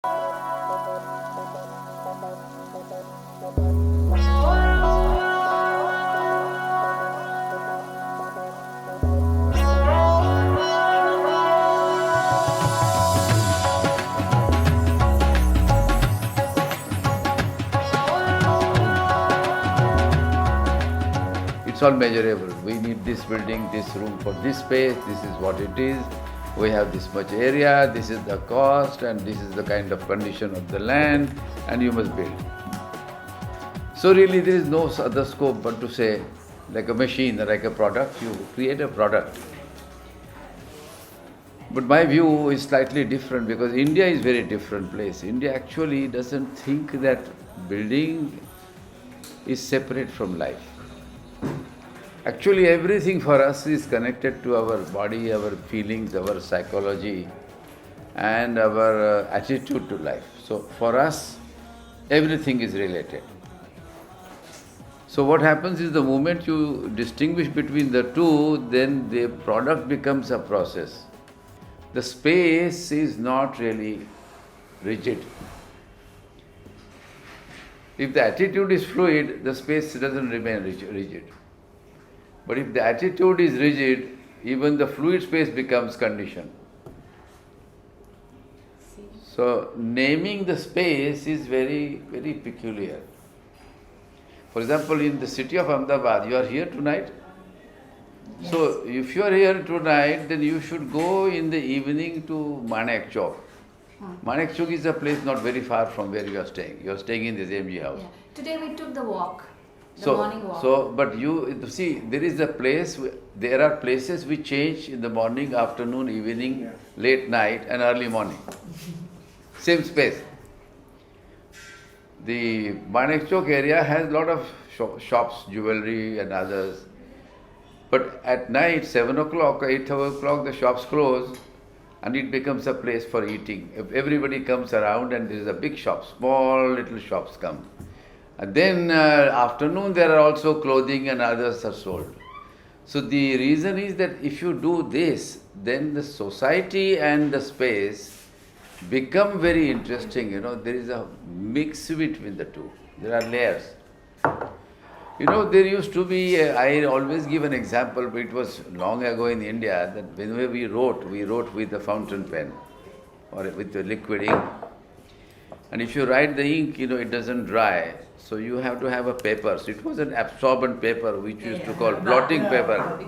It's all measurable. We need this building, this room for this space, this is what it is. We have this much area, this is the cost, and this is the kind of condition of the land, and you must build. So really there is no other scope but to say, like a machine or like a product, you create a product. But my view is slightly different because India is a very different place. India actually doesn't think that building is separate from life. Actually, everything for us is connected to our body, our feelings, our psychology, and our attitude to life. So, for us, everything is related. So, what happens is the moment you distinguish between the two, then the product becomes a process. The space is not really rigid. If the attitude is fluid, the space doesn't remain rigid. But if the attitude is rigid, even the fluid space becomes conditioned. So, naming the space is very, very peculiar. For example, in the city of Ahmedabad, you are here tonight? Yes. So, if you are here tonight, then you should go in the evening to Manek Chowk. Manek Chowk is a place not very far from where you are staying. You are staying in this MG house. Yeah. Today we took the walk. Morning walk. But you see, there is a place, there are places which change in the morning, afternoon, evening, late night and early morning. Same space. The Manek Chowk area has a lot of shops, jewelry and others. But at night, 7 o'clock, 8 o'clock, the shops close and it becomes a place for eating. If everybody comes around and there is a big shop, small little shops come. And then afternoon there are also clothing and others are sold. So the reason is that if you do this, then the society and the space become very interesting. There is a mix between the two. There are layers. There used to be, I always give an example, but it was long ago in India, that whenever we wrote with a fountain pen or with a liquid ink. And if you write the ink, it doesn't dry. So you have to have a paper. So it was an absorbent paper which we used to call blotting paper.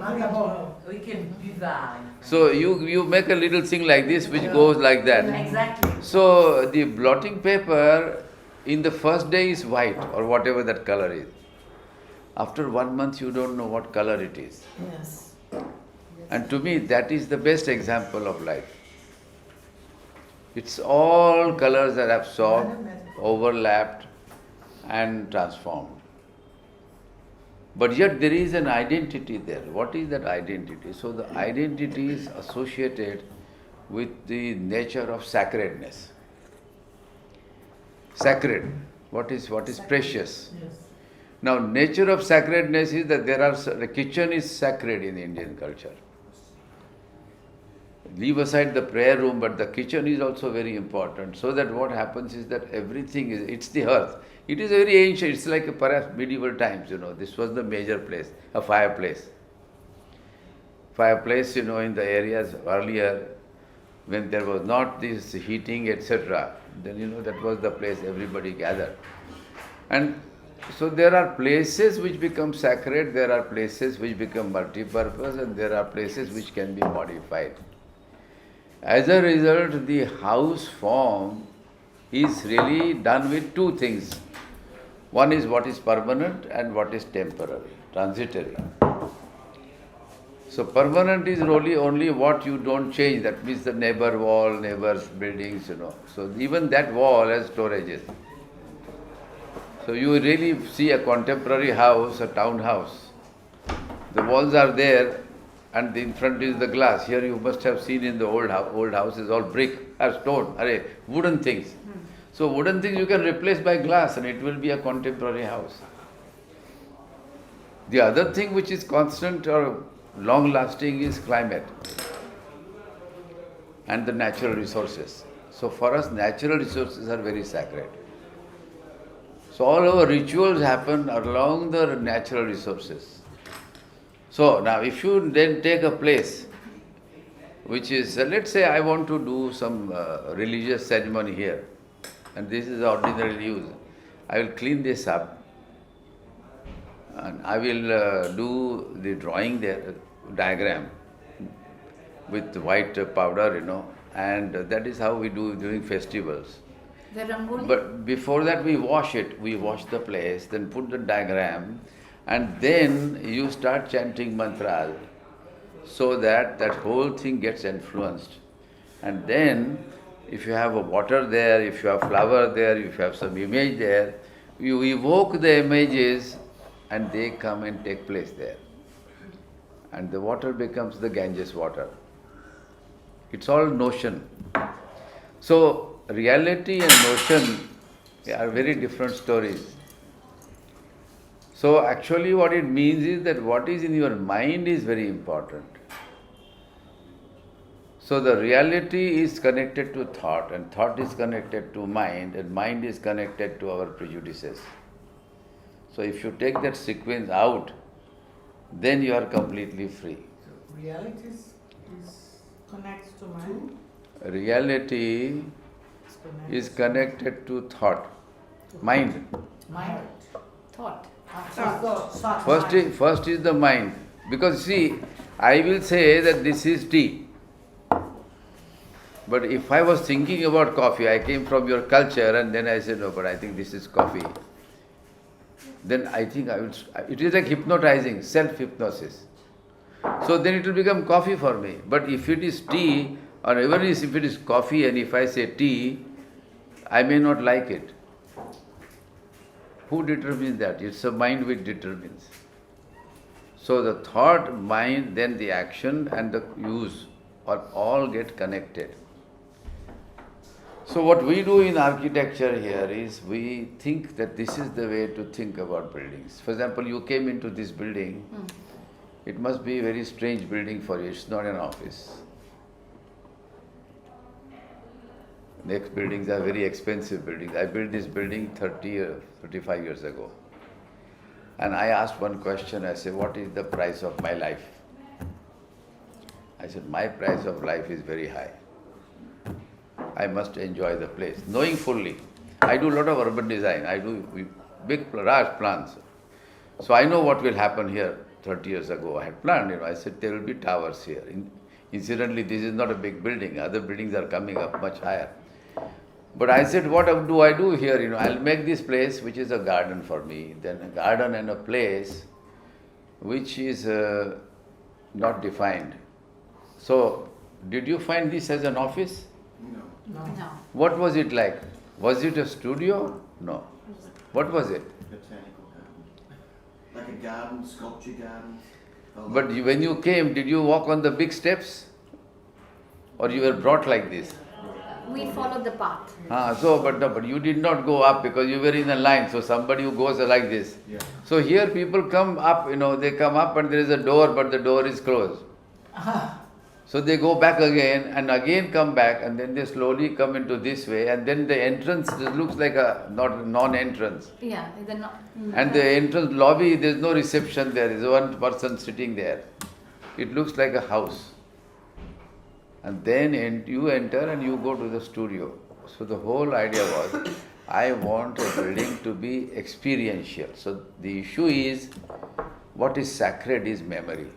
We can design. So you make a little thing like this which goes like that. Exactly. So the blotting paper in the first day is white or whatever that color is. After 1 month you don't know what color it is. Yes. And to me that is the best example of life. It's all colors are absorbed, overlapped and transformed. But yet there is an identity there. What is that identity? So the identity is associated with the nature of sacredness. Sacred. What is precious? Yes. Now nature of sacredness is that the kitchen is sacred in Indian culture. Leave aside the prayer room, but the kitchen is also very important. So that what happens is that everything it's the hearth. It is very ancient, it's like perhaps medieval times, this was the major place, a fireplace. Fireplace, in the areas earlier, when there was not this heating, etc., then, that was the place everybody gathered. And so there are places which become sacred, there are places which become multi-purpose, and there are places which can be modified. As a result, the house form is really done with two things. One is what is permanent and what is temporary, transitory. So permanent is only what you don't change, that means the neighbor wall, neighbor's buildings, So even that wall has storages. So you really see a contemporary house, a townhouse. The walls are there and in front is the glass. Here you must have seen in the old houses all brick or stone, wooden things. So wooden things you can replace by glass and it will be a contemporary house. The other thing which is constant or long lasting is climate and the natural resources. So for us, natural resources are very sacred. So all our rituals happen along the natural resources. So now if you then take a place which is, let's say I want to do some religious ceremony here, and this is ordinary use. I will clean this up, and I will do the drawing there, diagram, with white powder, and that is how we do during festivals. The Rangoli? But before that we wash it. We wash the place, then put the diagram, and then you start chanting mantras so that that whole thing gets influenced. And then if you have a water there, if you have flower there, if you have some image there, you evoke the images and they come and take place there. And the water becomes the Ganges water. It's all notion. So reality and notion are very different stories. So actually what it means is that what is in your mind is very important. So the reality is connected to thought, and thought is connected to mind, and mind is connected to our prejudices. So if you take that sequence out, then you are completely free. Reality connects to mind. Reality is connected to thought, mind. Mind. Thought. First is the mind. Because see, I will say that this is tea. But if I was thinking about coffee, I came from your culture and then I said, no, but I think this is coffee. Then I think it is like hypnotizing, self-hypnosis. So then it will become coffee for me. But if it is tea, or even if it is coffee and if I say tea, I may not like it. Who determines that? It's the mind which determines. So the thought, mind, then the action and the use all get connected. So what we do in architecture here is we think that this is the way to think about buildings. For example, you came into this building, it must be a very strange building for you, it's not an office. Next buildings are very expensive buildings. I built this building 35 years ago. And I asked one question, I said, what is the price of my life? I said, my price of life is very high. I must enjoy the place, knowing fully. I do a lot of urban design, I do big, large plans. So I know what will happen here. 30 years ago I had planned, I said there will be towers here. Incidentally, this is not a big building, other buildings are coming up much higher. But I said, what do I do here? I'll make this place which is a garden for me, then a garden and a place which is not defined. So, did you find this as an office? No. What was it like? Was it a studio? No. What was it? Botanical garden. Like a garden, sculpture garden. But when you came, did you walk on the big steps? Or you were brought like this? We followed the path. But you did not go up because you were in a line, so somebody who goes like this. Yeah. So here people come up, they come up and there is a door, but the door is closed. So they go back again and again come back, and then they slowly come into this way, and then the entrance looks like a non-entrance. Yeah. And the entrance lobby, there is no reception there, there is one person sitting there. It looks like a house. And then you enter and you go to the studio. So the whole idea was, I want a building to be experiential. So the issue is, what is sacred is memory.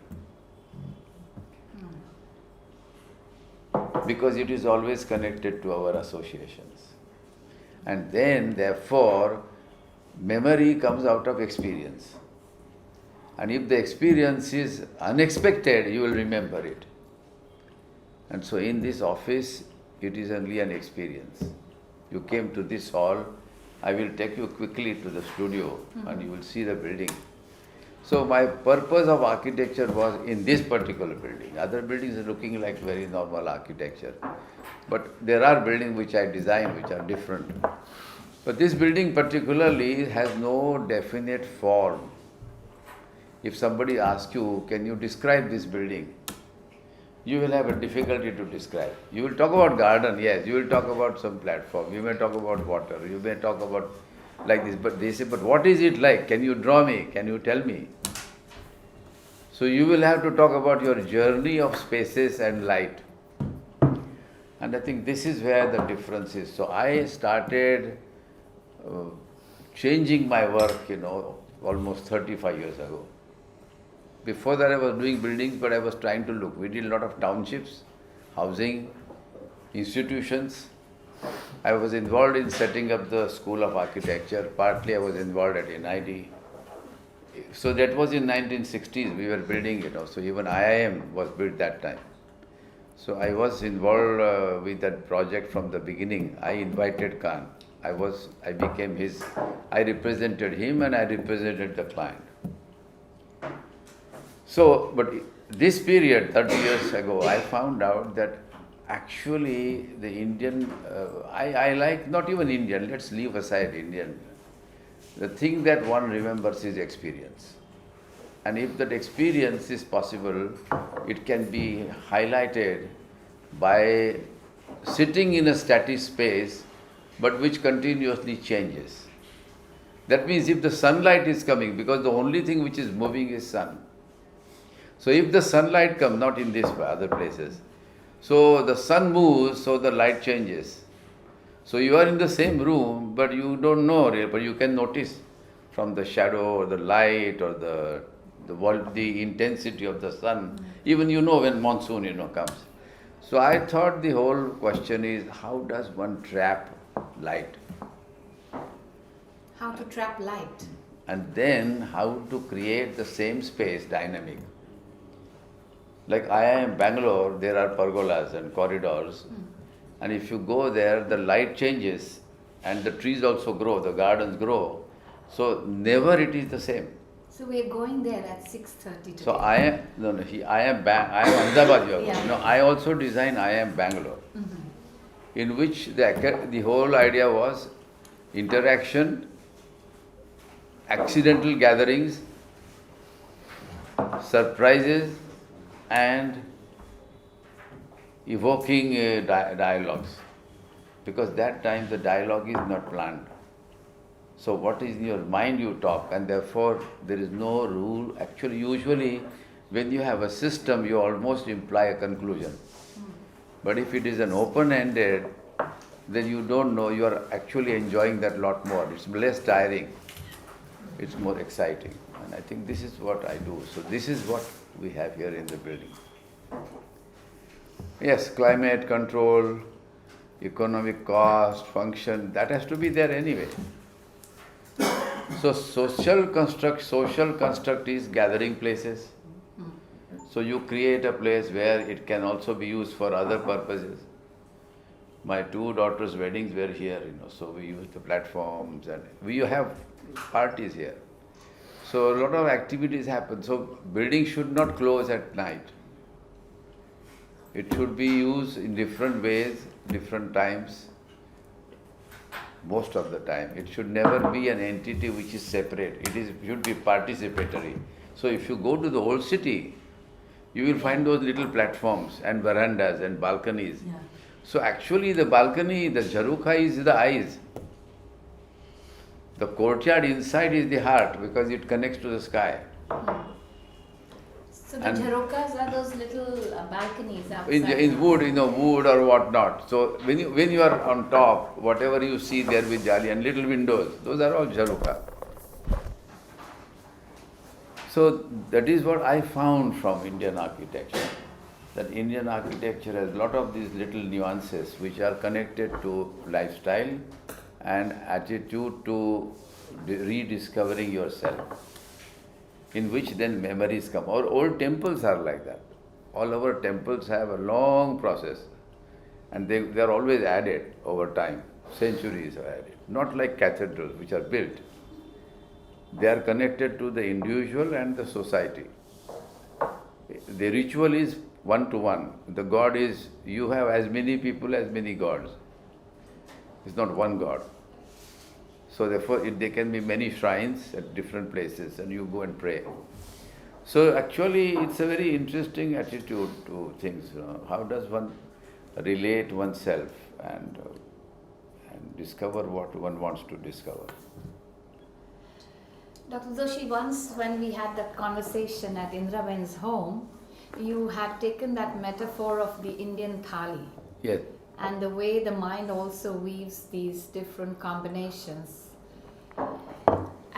Because it is always connected to our associations. And then, therefore, memory comes out of experience. And if the experience is unexpected, you will remember it. And so in this office, it is only an experience. You came to this hall, I will take you quickly to the studio and you will see the building. So my purpose of architecture was in this particular building. Other buildings are looking like very normal architecture. But there are buildings which I design which are different. But this building particularly has no definite form. If somebody asks you, can you describe this building? you will have a difficulty to describe. You will talk about garden, yes, you will talk about some platform, you may talk about water, you may talk about like this, but they say, but what is it like? Can you draw me? Can you tell me? So you will have to talk about your journey of spaces and light. And I think this is where the difference is. So I started changing my work, almost 35 years ago. Before that I was doing buildings, but I was trying to look. We did a lot of townships, housing, institutions. I was involved in setting up the School of Architecture. Partly I was involved at NIT. So that was in 1960s, we were building it. So even IIM was built that time. So I was involved with that project from the beginning. I invited Khan. I represented him and I represented the client. So, but this period, 30 years ago, I found out that actually the Indian, I like, not even Indian, let's leave aside Indian. The thing that one remembers is experience. And if that experience is possible, it can be highlighted by sitting in a static space, but which continuously changes. That means if the sunlight is coming, because the only thing which is moving is sun. So if the sunlight comes, not in this but other places, so the sun moves, so the light changes. So you are in the same room, but you don't know, but you can notice from the shadow or the light or the intensity of the sun. Even when monsoon comes. So I thought the whole question is, how does one trap light? How to trap light. And then how to create the same space dynamic. Like I am Bangalore, there are pergolas and corridors. And if you go there, the light changes and the trees also grow, the gardens grow. So never it is the same. So we're going there at 6:30 today. So I am Ahmedabad. Yeah. I also designed I am Bangalore, in which the whole idea was interaction, accidental gatherings, surprises, and evoking dialogues. Because that time the dialogue is not planned. So what is in your mind you talk, and therefore there is no rule. Actually, usually when you have a system, you almost imply a conclusion. But if it is an open-ended, then you don't know, you are actually enjoying that lot more. It's less tiring. It's more exciting. And I think this is what I do. So this is what we have here in the building. Yes, climate control, economic cost, function, that has to be there anyway. So social construct is gathering places. So you create a place where it can also be used for other purposes. My 2 daughters' weddings were here, so we use the platforms and we have parties here. So a lot of activities happen. So building should not close at night. It should be used in different ways, different times. Most of the time. It should never be an entity which is separate. It should be participatory. So if you go to the old city, you will find those little platforms and verandas and balconies. Yeah. So actually the balcony, the jharuka is the eyes. The courtyard inside is the heart because it connects to the sky. So the And- jharokas are those little balconies outside. In wood, wood or whatnot. So when you are on top, whatever you see there with jali and little windows, those are all jharuka. So that is what I found from Indian architecture. That Indian architecture has a lot of these little nuances which are connected to lifestyle and attitude to rediscovering yourself, in which then memories come. Our old temples are like that. All our temples have a long process and they are always added over time. Centuries are added. Not like cathedrals which are built. They are connected to the individual and the society. The ritual is one-to-one. The God is, you have as many people as many gods. It's not one God. So therefore there can be many shrines at different places and you go and pray. So actually, it's a very interesting attitude to things. How does one relate oneself and discover what one wants to discover? Dr. Doshi, once when we had that conversation at Indraben's home, you had taken that metaphor of the Indian thali Yes. and the way the mind also weaves these different combinations.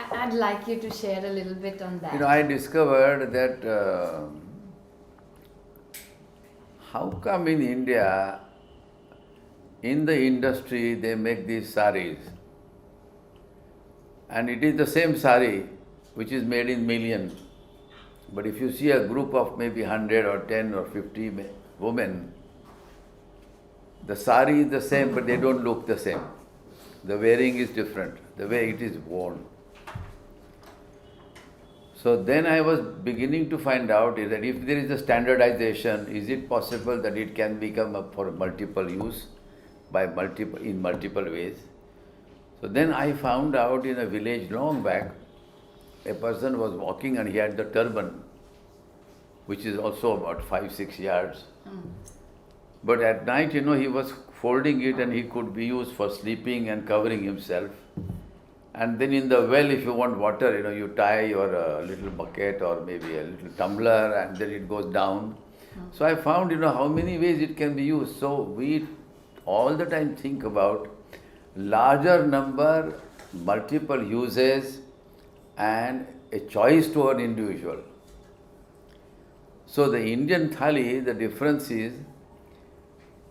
I'd like you to share a little bit on that. I discovered that how come in India, in the industry, they make these saris, and it is the same sari which is made in millions. But if you see a group of maybe 100 or 10 or 50 women, the sari is the same, but they don't look the same. The wearing is different, the way it is worn. So then I was beginning to find out that if there is a standardization, is it possible that it can become for multiple use in multiple ways? So then I found out in a village long back, a person was walking and he had the turban, which is also about 5-6 yards. But at night, he was folding it and he could be used for sleeping and covering himself. And then in the well, if you want water, you tie your little bucket or maybe a little tumbler and then it goes down. So I found, how many ways it can be used. So we all the time think about larger number, multiple uses and a choice to an individual. So the Indian thali, the difference is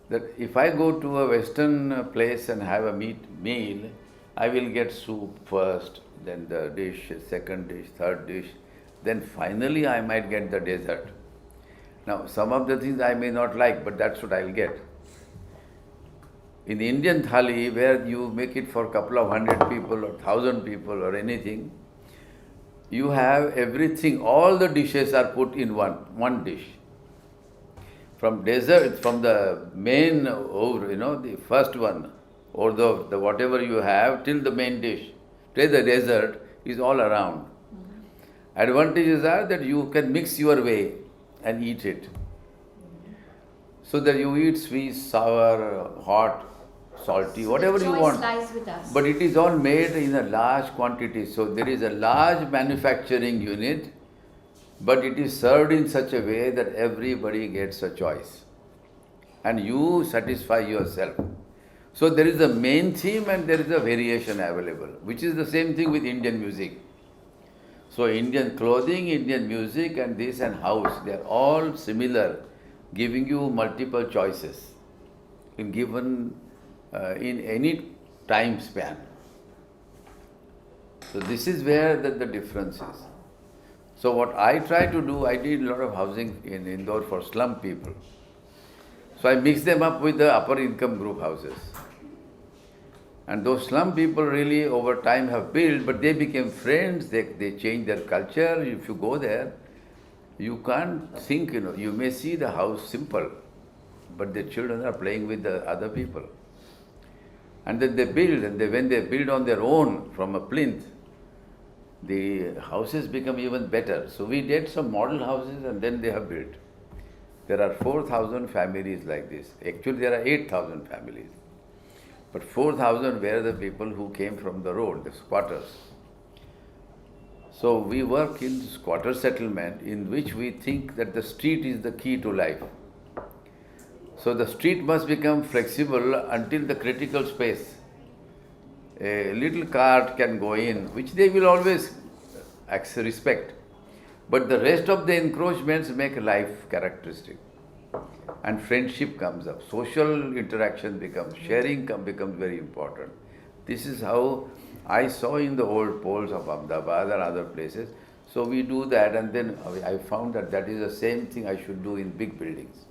that if I go to a Western place and have a meal, I will get soup first, then the dish, second dish, third dish, then finally I might get the dessert. Now, some of the things I may not like, but that's what I'll get. In the Indian thali, where you make it for a couple of 100 people or 1,000 people or anything, you have everything, all the dishes are put in one dish. From dessert, from the main over, the first one, or the whatever you have, till the main dish, till the dessert is all around. Advantages are that you can mix your way and eat it. So that you eat sweet, sour, hot, salty, So whatever the you choice want. lies with us. But it is all made in a large quantity. So there is a large manufacturing unit, but it is served in such a way that everybody gets a choice. And you satisfy yourself. So there is a main theme and there is a variation available, which is the same thing with Indian music. So Indian clothing, Indian music and this and house, they are all similar, giving you multiple choices given in any time span. So this is where the difference is. So what I try to do, I did a lot of housing in Indore for slum people. So I mix them up with the upper income group houses. And those slum people really over time have built, but they became friends, they changed their culture. If you go there, you can't think, you may see the house simple, but the children are playing with the other people. And then they build, and when they build on their own from a plinth, the houses become even better. So we did some model houses and then they have built. There are 4,000 families like this. Actually, there are 8,000 families. But 4,000 were the people who came from the road, the squatters. So we work in squatter settlement in which we think that the street is the key to life. So the street must become flexible until the critical space. A little cart can go in, which they will always respect. But the rest of the encroachments make life characteristic. And friendship comes up, social interaction becomes, sharing becomes very important. This is how I saw in the old poles of Ahmedabad and other places. So we do that, and then I found that is the same thing I should do in big buildings.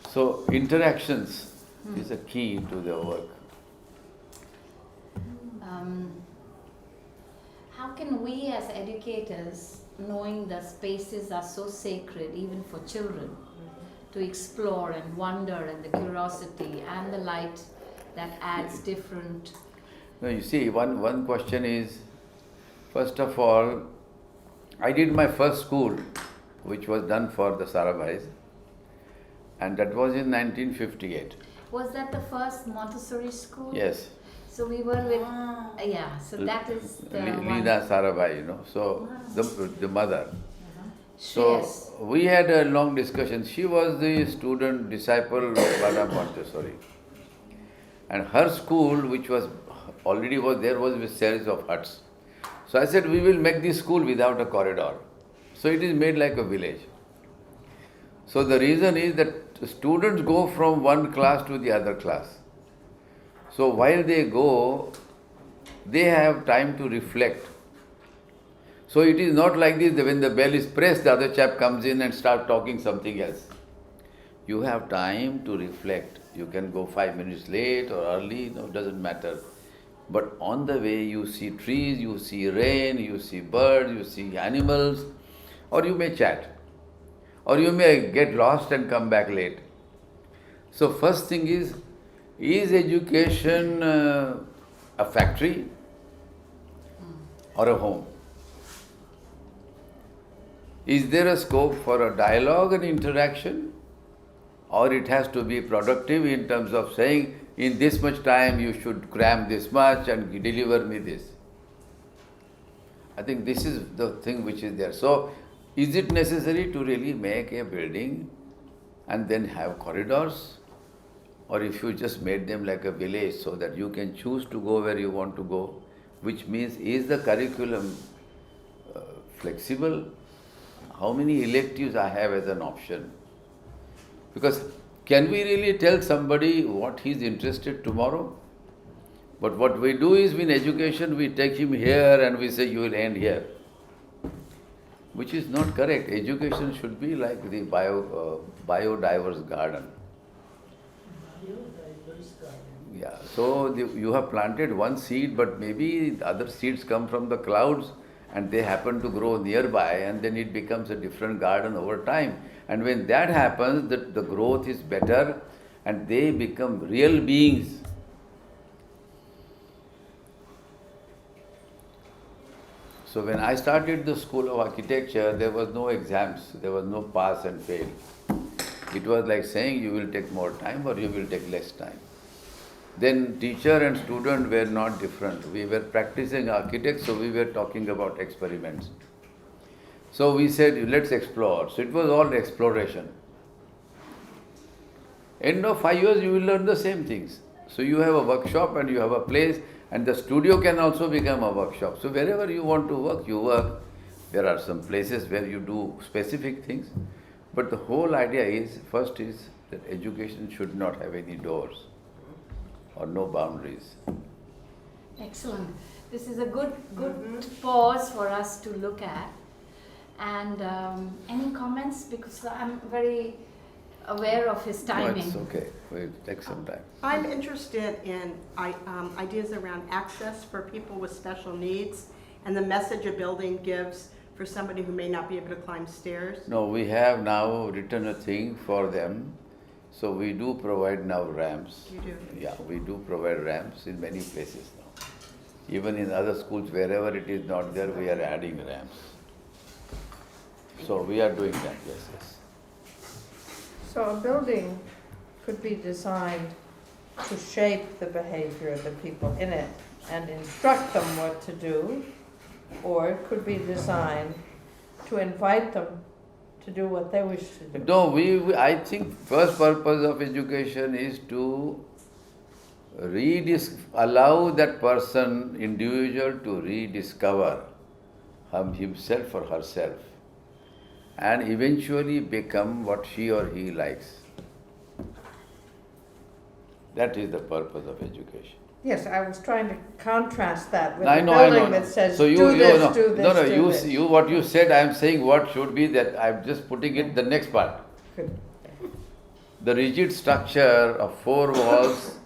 So interactions is a key to the work. How can we as educators, knowing the spaces are so sacred even for children, to explore and wonder and the curiosity and the light that adds different... No, you see, one question is, first of all, I did my first school, which was done for the Sarabhais, and that was in 1958. Was that the first Montessori school? Yes. So we were with, yeah, so that is the one. Lina Sarabhai, so the mother. So Yes. we had a long discussion. She was the student disciple of Madame Montessori. And her school, which was already was there, was with series of huts. So I said, we will make this school without a corridor. So it is made like a village. So the reason is that students go from one class to the other class. So while they go, they have time to reflect. So it is not like this that when the bell is pressed, the other chap comes in and starts talking something else. You have time to reflect. You can go 5 minutes late or early, no, it doesn't matter. But on the way you see trees, you see rain, you see birds, you see animals, or you may chat. Or you may get lost and come back late. So first thing is education a factory or a home? Is there a scope for a dialogue and interaction? Or it has to be productive in terms of saying, in this much time you should cram this much and deliver me this. I think this is the thing which is there. So, is it necessary to really make a building and then have corridors? Or if you just made them like a village so that you can choose to go where you want to go, which means, is the curriculum flexible? How many electives I have as an option? Because can we really tell somebody what he is interested tomorrow? But what we do is in education, we take him here and we say, you will end here. Which is not correct. Education should be like the biodiverse garden. Yeah, so you have planted one seed, but maybe the other seeds come from the clouds and they happen to grow nearby, and then it becomes a different garden over time. And when that happens, the growth is better and they become real beings. So when I started the School of Architecture, there was no exams, there was no pass and fail. It was like saying you will take more time or you will take less time. Then teacher and student were not different. We were practicing architects, so we were talking about experiments. So we said, let's explore. So it was all exploration. End of 5 years, you will learn the same things. So you have a workshop and you have a place, and the studio can also become a workshop. So wherever you want to work, you work. There are some places where you do specific things. But the whole idea is, first is that education should not have any doors or no boundaries. Excellent. This is a good pause for us to look at. And any comments? Because I'm very aware of his timing. No, it's okay. We'll take some time. I'm interested in ideas around access for people with special needs and the message a building gives for somebody who may not be able to climb stairs. No, we have now written a thing for them. So we do provide now ramps. You do? Yeah, we do provide ramps in many places now. Even in other schools, wherever it is not there, we are adding ramps. So we are doing that, yes. So a building could be designed to shape the behavior of the people in it and instruct them what to do, or it could be designed to invite them to do what they wish to do. No, I think first purpose of education is to allow that person, individual, to rediscover himself or herself and eventually become what she or he likes. That is the purpose of education. Yes, I was trying to contrast that with I a know. building that says, So do this, do this, No, do this. what you said, I am saying what should be that, I am just putting it the next part. Good. The rigid structure of 4 walls,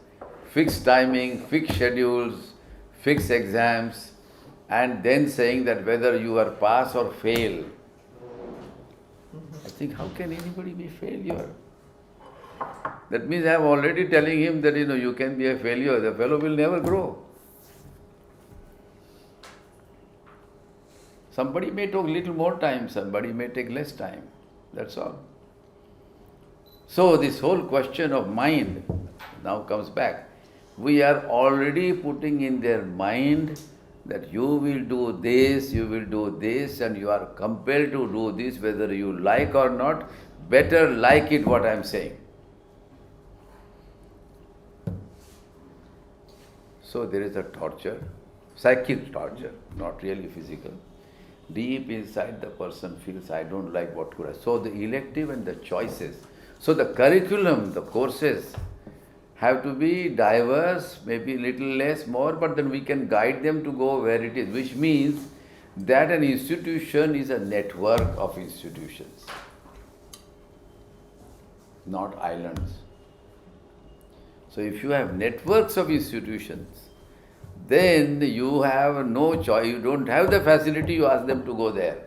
fixed timing, fixed schedules, fixed exams, and then saying that whether you are pass or fail. I think, how can anybody be failure? That means I am already telling him that you can be a failure, the fellow will never grow. Somebody may take little more time, somebody may take less time. That's all. So this whole question of mind now comes back. We are already putting in their mind that you will do this, and you are compelled to do this whether you like or not. Better like it what I am saying. So there is a torture, psychic torture, not really physical. Deep inside the person feels, I don't like what could I. So the elective and the choices. So the curriculum, the courses have to be diverse, maybe little less, more, but then we can guide them to go where it is, which means that an institution is a network of institutions, not islands. So if you have networks of institutions, then you have no choice, you don't have the facility, you ask them to go there.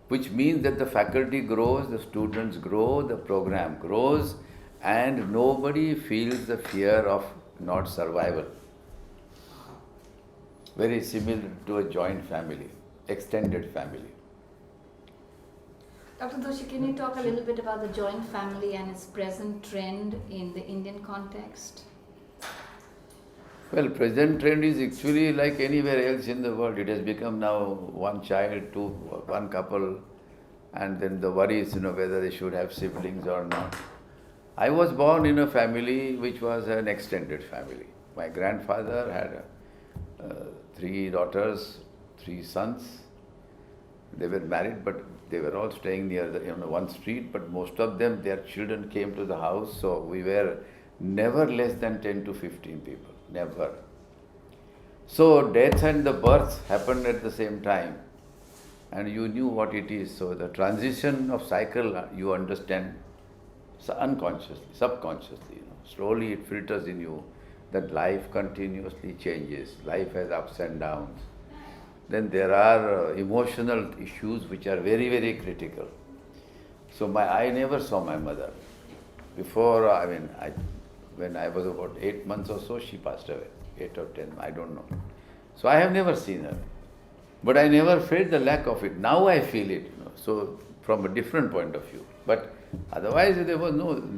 Which means that the faculty grows, the students grow, the program grows, and nobody feels the fear of not survival. Very similar to a joint family, extended family. Dr. Doshi, can you talk a little bit about the joint family and its present trend in the Indian context? Well, present trend is actually like anywhere else in the world. It has become now one child, one couple, and then the worries, whether they should have siblings or not. I was born in a family which was an extended family. My grandfather had 3 daughters, 3 sons. They were married, but they were all staying near one street, but most of them, their children came to the house, so we were never less than 10 to 15 people. Never. So death and the birth happened at the same time, and you knew what it is. So the transition of cycle you understand unconsciously, subconsciously. Slowly it filters in you that life continuously changes. Life has ups and downs. Then there are emotional issues which are very, very critical. So I never saw my mother. Before, when I was about 8 months or so, she passed away. 8 or 10, I don't know. So I have never seen her. But I never felt the lack of it. Now I feel it, so from a different point of view. But otherwise there was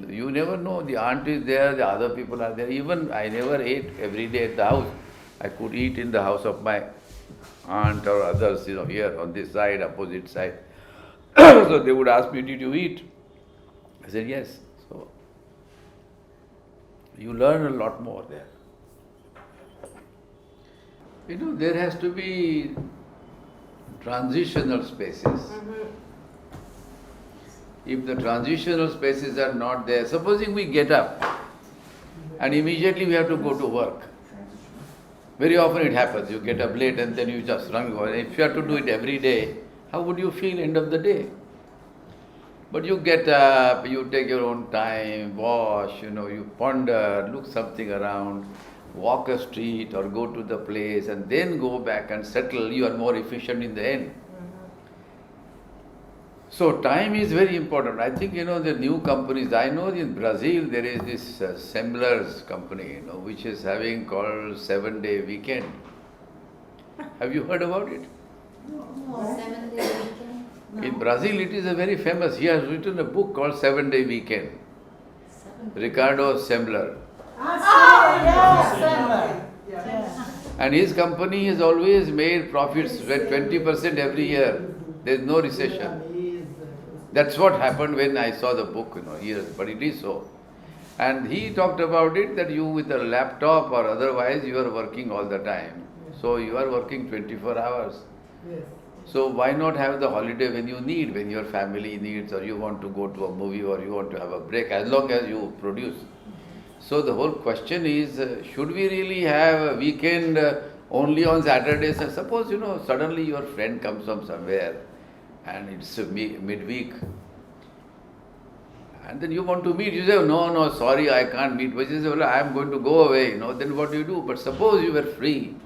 you never know, the aunt is there, the other people are there. Even I never ate every day at the house. I could eat in the house of my aunt or others, here on this side, opposite side. So they would ask me, did you eat? I said, yes. So you learn a lot more there. There has to be transitional spaces. If the transitional spaces are not there, supposing we get up and immediately we have to go to work. Very often it happens, you get up late and then you just run. If you have to do it every day, how would you feel end of the day? But you get up, you take your own time, wash, you ponder, look something around, walk a street or go to the place and then go back and settle, you are more efficient in the end. So time is very important. I think, the new companies, I know in Brazil there is this Semblers company, which is having called 7-day weekend. Have you heard about it? 7-day weekend? No. In Brazil it is a very famous, he has written a book called 7-day weekend. Ricardo Sembler. And his company has always made profits 20% every year. There is no recession. That's what happened when I saw the book, years, but it is so. And he talked about it that you with a laptop or otherwise you are working all the time. So you are working 24 hours. Yes. So why not have the holiday when you need, when your family needs, or you want to go to a movie or you want to have a break, as long as you produce. So the whole question is, should we really have a weekend only on Saturdays? Suppose, suddenly your friend comes from somewhere and it's midweek. And then you want to meet, you say, no, sorry, I can't meet. But you say, well, I am going to go away, then what do you do? But suppose you were free.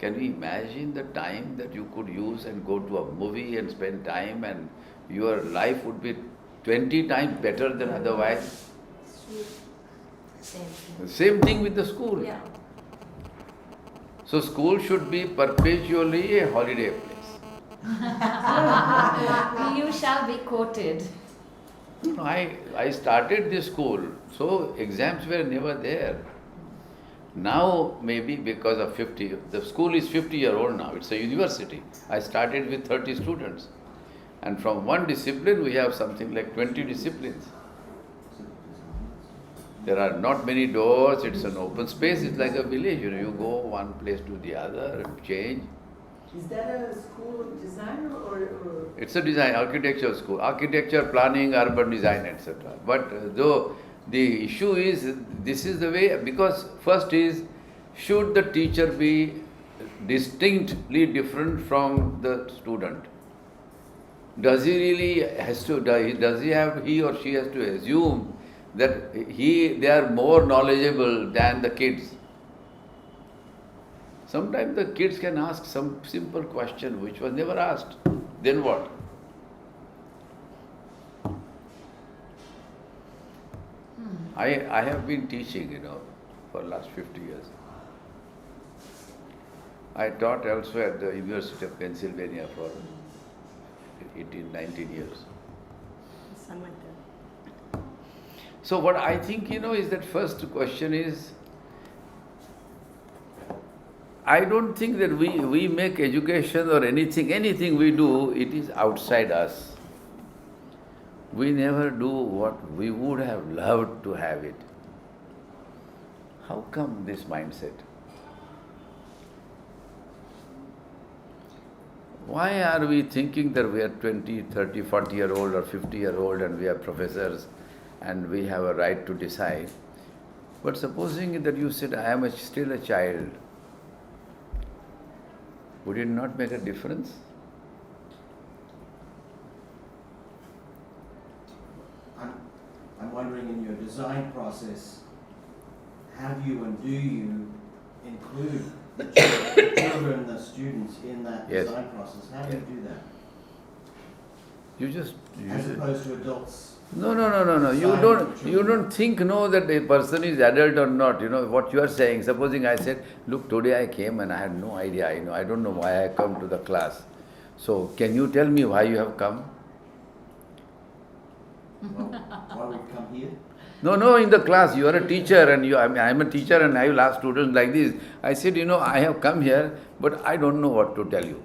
Can you imagine the time that you could use and go to a movie and spend time, and your life would be 20 times better than otherwise? Same thing with the school. Yeah. So school should be perpetually a holiday place. You shall be quoted. No, I started this school, so exams were never there. Now, maybe because of 50, the school is 50-year-old now, it's a university. I started with 30 students. And from one discipline, we have something like 20 disciplines. There are not many doors, it's an open space, it's like a village, you go one place to the other, change. Is that a school of design or? It's a design, architecture school, architecture, planning, urban design, etc. But though the issue is, this is the way, because first is, should the teacher be distinctly different from the student? Does he really has to, does he have, he or she has to assume that they are more knowledgeable than the kids? Sometimes the kids can ask some simple question which was never asked. Then what? I have been teaching, for last 50 years. I taught also at the University of Pennsylvania for 18, 19 years. My son went there. So what I think, is that first question is, I don't think that we make education or anything we do, it is outside us. We never do what we would have loved to have it. How come this mindset? Why are we thinking that we are 20, 30, 40-year-old or 50-year-old and we are professors and we have a right to decide? But supposing that you said, I am still a child, would it not make a difference? I'm wondering, in your design process, have you and do you include the children, the students in that Yes. design process? How do you do that? You just As opposed to adults? No. You don't think that a person is adult or not. What you are saying. Supposing I said, look, today I came and I had no idea. I don't know why I come to the class. So can you tell me why you have come? Well, why would you come here? No, in the class, you are a teacher and I'm a teacher and I will ask students like this. I said, I have come here, but I don't know what to tell you.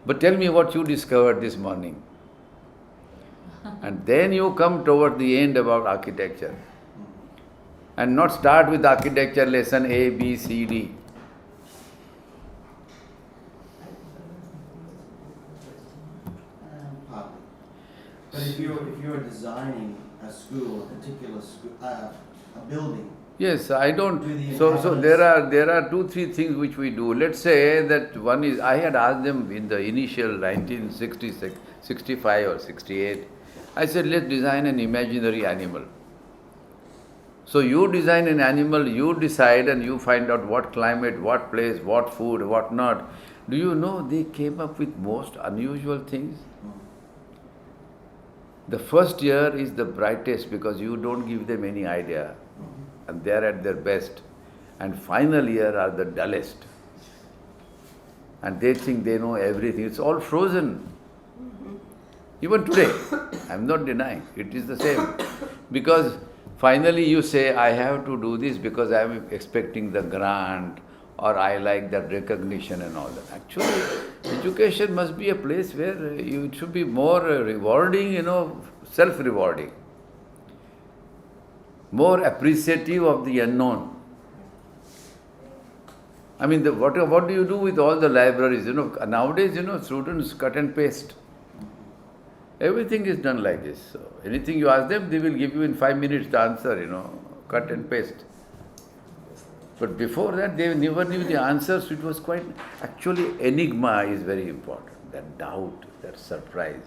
But tell me what you discovered this morning. And then you come toward the end about architecture. And not start with architecture lesson A, B, C, D. Partly. But if you're designing a school, a particular school, a building. Yes, I don't. Do the So inhabitants- there are 2-3 things which we do. Let's say that one is, I had asked them in the initial 1966, 65 or 68. I said, let's design an imaginary animal. So you design an animal, you decide and you find out what climate, what place, what food, what not. Do you know they came up with most unusual things? The first year is the brightest because you don't give them any idea and they are at their best. And final year are the dullest. And they think they know everything. It's all frozen. Even today, I'm not denying, it is the same. Because finally you say, I have to do this because I'm expecting the grant or I like that recognition and all that. Actually, education must be a place where it should be more rewarding, self-rewarding. More appreciative of the unknown. I mean, what do you do with all the libraries? Nowadays, students cut and paste. Everything is done like this. So anything you ask them, they will give you in 5 minutes the answer, cut and paste. But before that, they never knew the answers. It was quite, actually, enigma is very important. That doubt, that surprise.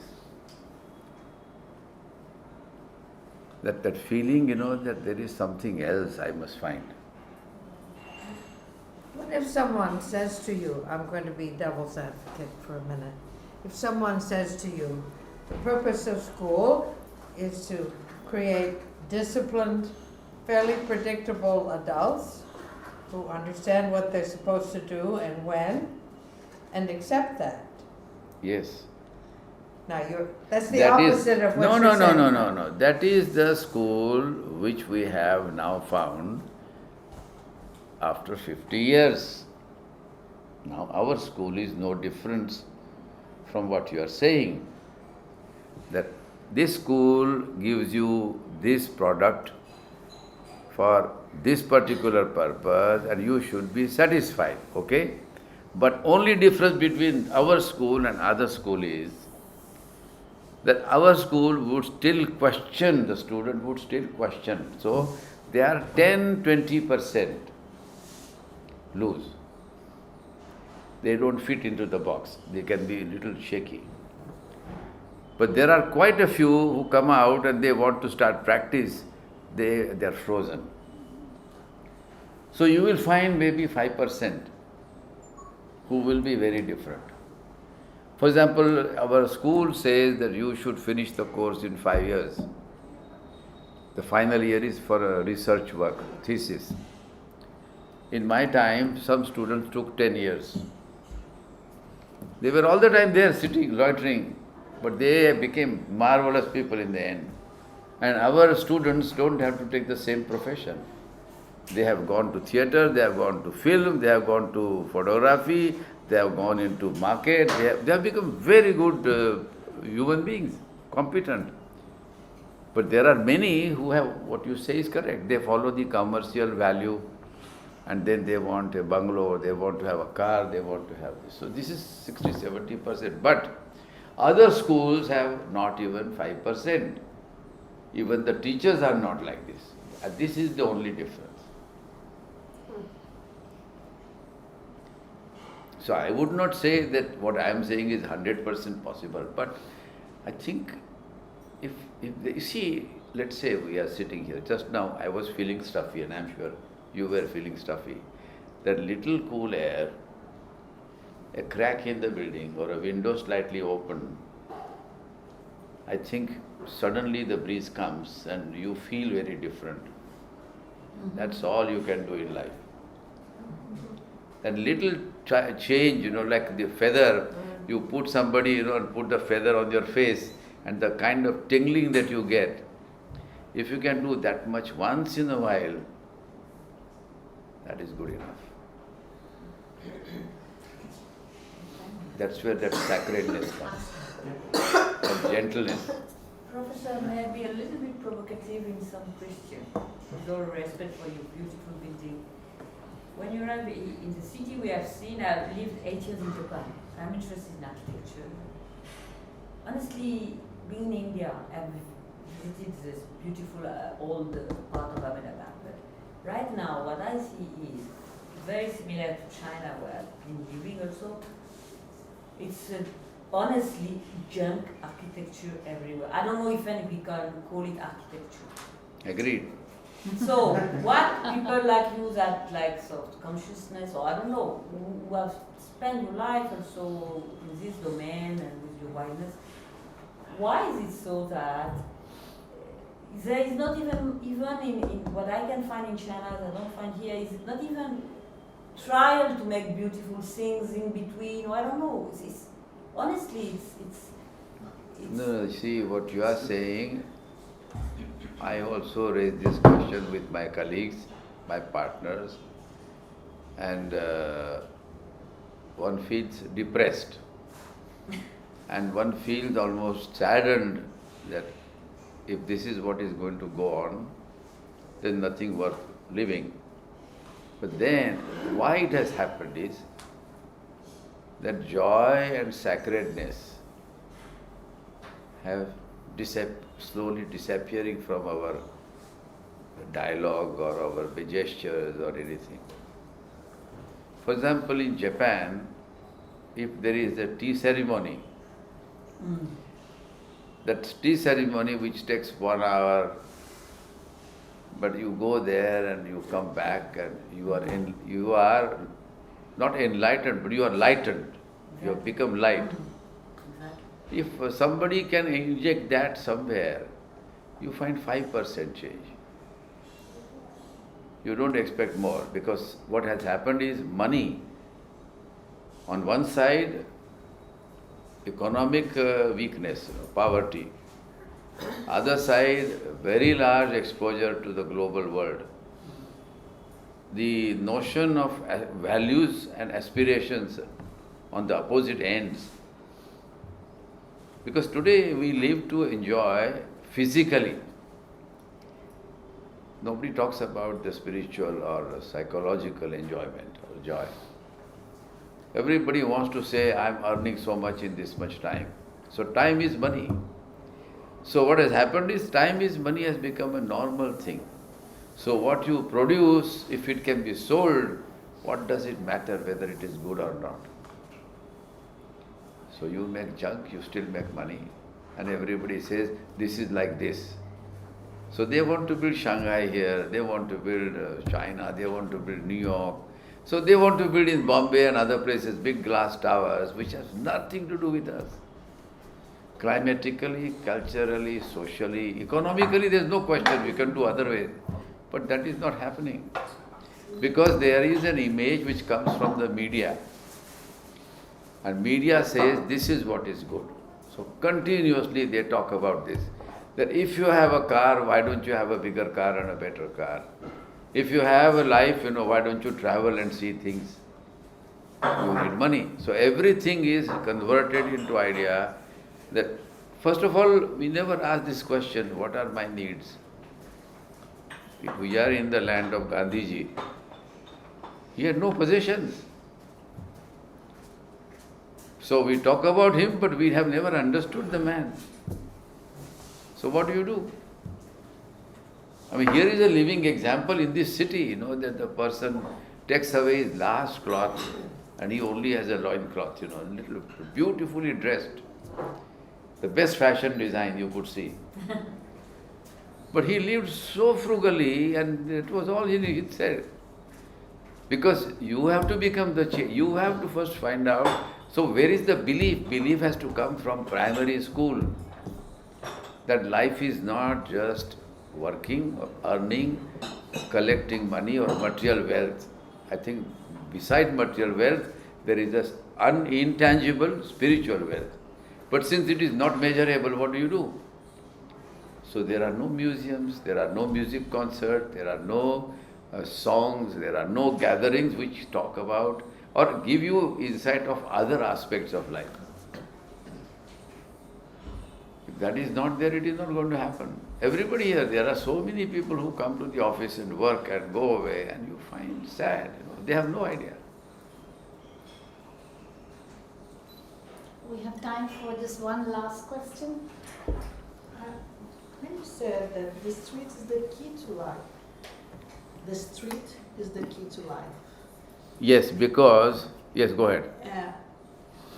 That feeling, that there is something else I must find. What if someone says to you, I'm going to be devil's advocate for a minute. If someone says to you, the purpose of school is to create disciplined, fairly predictable adults who understand what they're supposed to do and when, and accept that. Yes. Now that's the That is opposite of what no, you're no, no, saying. no, no, no. That is the school which we have now found after 50 years. Now our school is no different from what you are saying. That this school gives you this product for this particular purpose and you should be satisfied, okay? But only difference between our school and other school is that our school would still question, the student would still question. So they are 10-20% loose. They don't fit into the box. They can be a little shaky. But there are quite a few who come out and they want to start practice. They are frozen. So you will find maybe 5% who will be very different. For example, our school says that you should finish the course in 5 years. The final year is for a research work, thesis. In my time, some students took 10 years. They were all the time there sitting, loitering, but they became marvelous people in the end. And our students don't have to take the same profession. They have gone to theatre, they have gone to film, they have gone to photography, they have gone into market, they have become very good human beings, competent. But there are many who have, what you say is correct, they follow the commercial value and then they want a bungalow, they want to have a car, they want to have this. So this is 60-70%. But other schools have not even 5%. Even the teachers are not like this. And this is the only difference. So I would not say that what I am saying is 100% possible, but I think if you see, let's say we are sitting here, just now I was feeling stuffy and I am sure you were feeling stuffy. That little cool air, a crack in the building or a window slightly open, I think suddenly the breeze comes and you feel very different. That's all you can do in life. That little change, like the feather, you put somebody, and put the feather on your face and the kind of tingling that you get, if you can do that much once in a while, that is good enough. That's where that sacredness comes, and gentleness. Professor, may I be a little bit provocative in some question, with all respect for your beautiful building. When you arrive in the city we have seen, I've lived 8 years in Japan. I'm interested in architecture. Honestly, being in India, I've visited this beautiful old part of Ahmedabad. But right now, what I see is very similar to China, where I've been living also. It's honestly junk architecture everywhere. I don't know if we can call it architecture. Agreed. So, what people like you that like sort of consciousness, or I don't know, who have spent your life also in this domain and with your wideness, why is it so that there is not even in what I can find in China that I don't find here, is not even trial to make beautiful things in between, or I don't know. Honestly, it's No, see what you are saying, I also raised this question with my colleagues, my partners, and one feels depressed and one feels almost saddened that if this is what is going to go on, then nothing worth living. But then, why it has happened is that joy and sacredness have slowly disappearing from our dialogue or our gestures or anything. For example, in Japan, if there is a tea ceremony, that tea ceremony which takes 1 hour, but you go there and you come back and you are not enlightened, but you are lightened. You have become light. If somebody can inject that somewhere, you find 5% change. You don't expect more, because what has happened is money on one side economic weakness, poverty. Other side, very large exposure to the global world. The notion of values and aspirations on the opposite ends. Because today we live to enjoy physically. Nobody talks about the spiritual or psychological enjoyment or joy. Everybody wants to say, I'm earning so much in this much time. So time is money. So what has happened is time is money has become a normal thing. So what you produce, if it can be sold, what does it matter whether it is good or not? So you make junk, you still make money. And everybody says, this is like this. So they want to build Shanghai here, they want to build China, they want to build New York. So they want to build in Bombay and other places big glass towers, which has nothing to do with us. Climatically, culturally, socially, economically, there is no question, we can do other ways. But that is not happening. Because there is an image which comes from the media. And media says this is what is good. So continuously they talk about this. That if you have a car, why don't you have a bigger car and a better car? If you have a life, why don't you travel and see things? You need money. So everything is converted into idea that, first of all, we never ask this question, what are my needs? If we are in the land of Gandhiji, he had no possessions. So we talk about him, but we have never understood the man. So what do? I mean, here is a living example in this city, that the person takes away his last cloth and he only has a loin cloth, little beautifully dressed. The best fashion design you could see. But he lived so frugally and it was all in itself. Because you have to become you have to first find out, so where is the belief? Belief has to come from primary school. That life is not just working, or earning, collecting money or material wealth. I think beside material wealth, there is an intangible spiritual wealth. But since it is not measurable, what do? So there are no museums, there are no music concerts, there are no songs, there are no gatherings which talk about or give you insight of other aspects of life. If that is not there, it is not going to happen. Everybody here, there are so many people who come to the office and work and go away, and you find sad. They have no idea. We have time for just one last question. When you said that the street is the key to life, the street is the key to life. Yes, because, yes, go ahead.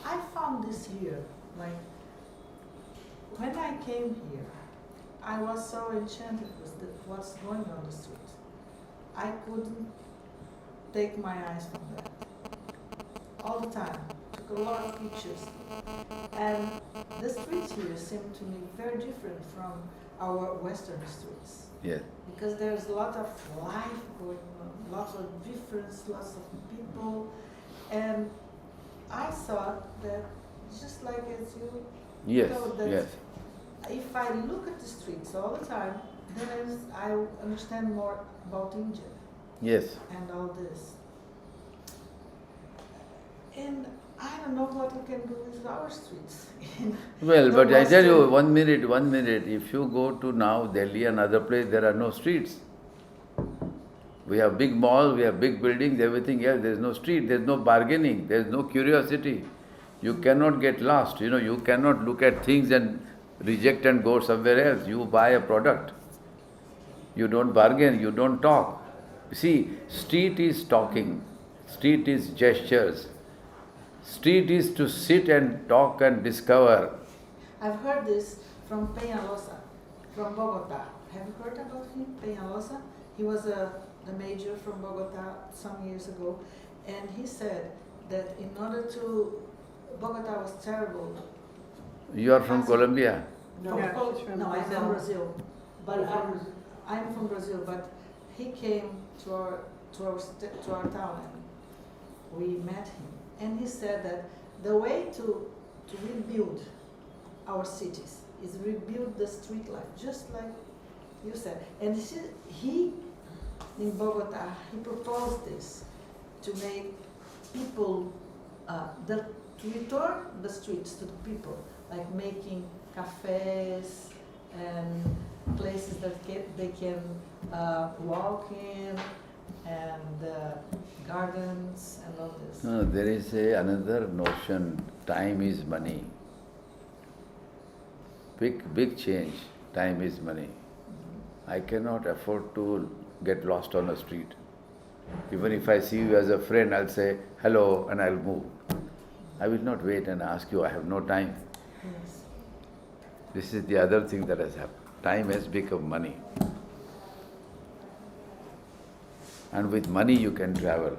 I found this here, like, when I came here, I was so enchanted with what's going on the street. I couldn't take my eyes from that. All the time, took a lot of pictures. And the streets here seem to me very different from our Western streets. Yes. Because there's a lot of life going on, lots of difference, lots of people. And I thought that just like as you Yes, told that yes. if I look at the streets all the time, then I understand more about India Yes. and all this. And I don't know what we can do with our streets. Well, The but I tell you, Western- 1 minute, if you go to now Delhi and other place, there are no streets. We have big malls, we have big buildings, everything else, there is no street, there is no bargaining, there is no curiosity. You cannot get lost, you cannot look at things and reject and go somewhere else. You buy a product. You don't bargain, you don't talk. See, street is talking, street is gestures. Street is to sit and talk and discover. I've heard this from Peñalosa, from Bogota. Have you heard about him, Peñalosa? He was the major from Bogota some years ago, and he said that in order to, Bogota was terrible. You are from Colombia? No, No, she's from no, I'm from Brazil. Brazil. But I'm from Brazil, but he came to our town and we met him. And he said that the way to rebuild our cities, is rebuild the street life, just like you said. And he in Bogota, he proposed this to make people, to return the streets to the people, like making cafes and places that they can walk in, and gardens and all this. No, there is another notion, time is money. Big change, time is money. I cannot afford to get lost on the street. Even if I see you as a friend, I'll say hello and I'll move. I will not wait and ask you, I have no time. Yes. This is the other thing that has happened. Time has become money. And with money you can travel.